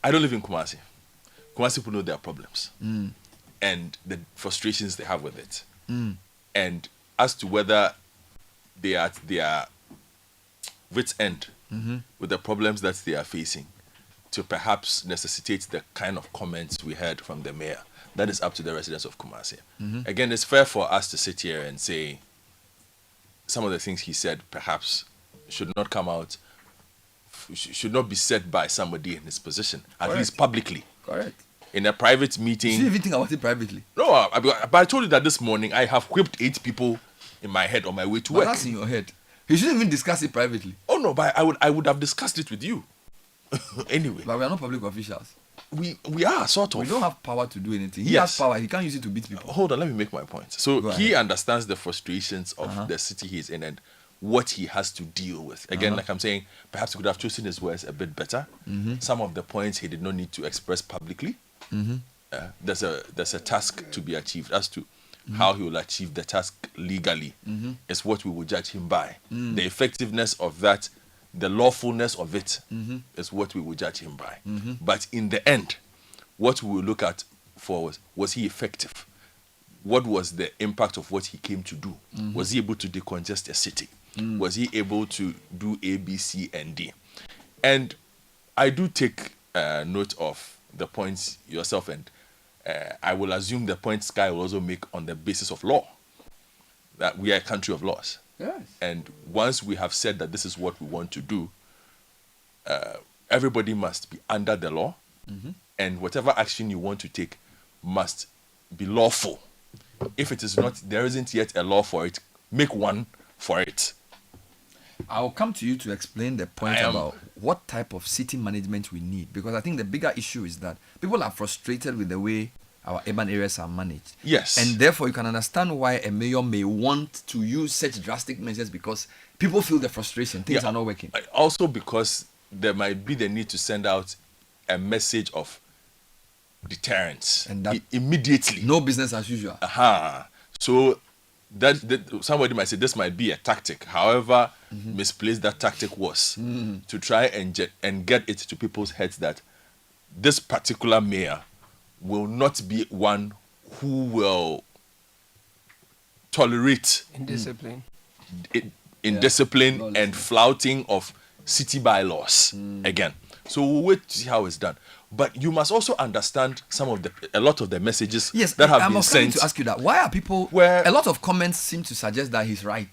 I don't live in Kumasi. Kumasi people know their problems and the frustrations they have with it. And as to whether they are at their wit's end with the problems that they are facing to perhaps necessitate the kind of comments we heard from the mayor, that is up to the residents of Kumasi. Again, it's fair for us to sit here and say some of the things he said perhaps should not come out, should not be said by somebody in his position, at least publicly. Correct. In a private meeting. Did you even think about it privately? No, but I told you that this morning I have whipped 8 people in my head on my way to work. That's in your head. You shouldn't even discuss it privately. Oh no, but I would have discussed it with you. Anyway. But we are not public officials. We are, sort of. We don't have power to do anything. He has power. He can't use it to beat people. Hold on, let me make my point. So he understands the frustrations of the city he's in and what he has to deal with. Again, like I'm saying, perhaps he could have chosen his words a bit better. Some of the points he did not need to express publicly. There's a task to be achieved. As to how he will achieve the task legally is what we will judge him by. The effectiveness of that, the lawfulness of it is what we will judge him by. But in the end, what we will look at for was he effective? What was the impact of what he came to do? Was he able to decongest a city? Was he able to do A, B, C, and D? And I do take note of the points yourself, and I will assume the points Sky will also make on the basis of law, that we are a country of laws. Yes. And once we have said that this is what we want to do, everybody must be under the law, and whatever action you want to take must be lawful. If it is not, there isn't yet a law for it, make one for it. I'll come to you to explain the point about what type of city management we need, because I think the bigger issue is that people are frustrated with the way our urban areas are managed. Yes. And therefore you can understand why a mayor may want to use such drastic measures, because people feel the frustration, things are not working. Also because there might be the need to send out a message of deterrence, and that immediately. No business as usual. So that somebody might say this might be a tactic, however misplaced that tactic was, to try and get it to people's heads that this particular mayor will not be one who will tolerate indiscipline, indiscipline and flouting of city bylaws again. So we'll wait to see how it's done. But you must also understand a lot of the messages that have been sent. I'm going to ask you that. Why are people, a lot of comments seem to suggest that he's right.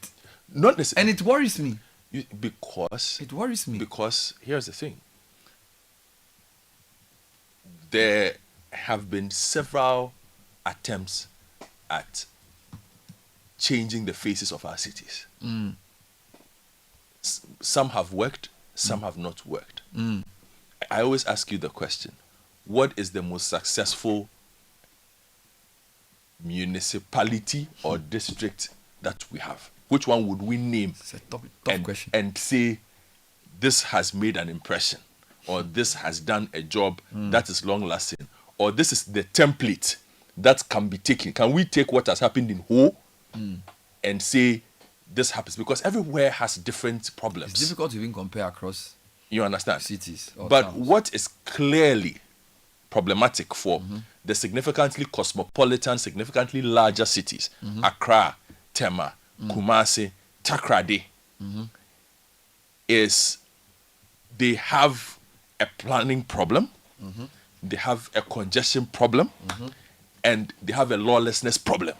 Not necessarily. And it worries me. It worries me. Because here's the thing. There have been several attempts at changing the faces of our cities. Some have worked, some have not worked. I always ask you the question, what is the most successful municipality or district that we have? Which one would we name? It's a tough question. And say, this has made an impression, or this has done a job that is long-lasting, or this is the template that can be taken. Can we take what has happened in Ho and say, this happens? Because everywhere has different problems. It's difficult to even compare across. You understand? Cities. But towns. what is clearly problematic for the significantly cosmopolitan, significantly larger cities, Accra, Tema, Kumasi, Takrady, is they have a planning problem, they have a congestion problem, and they have a lawlessness problem.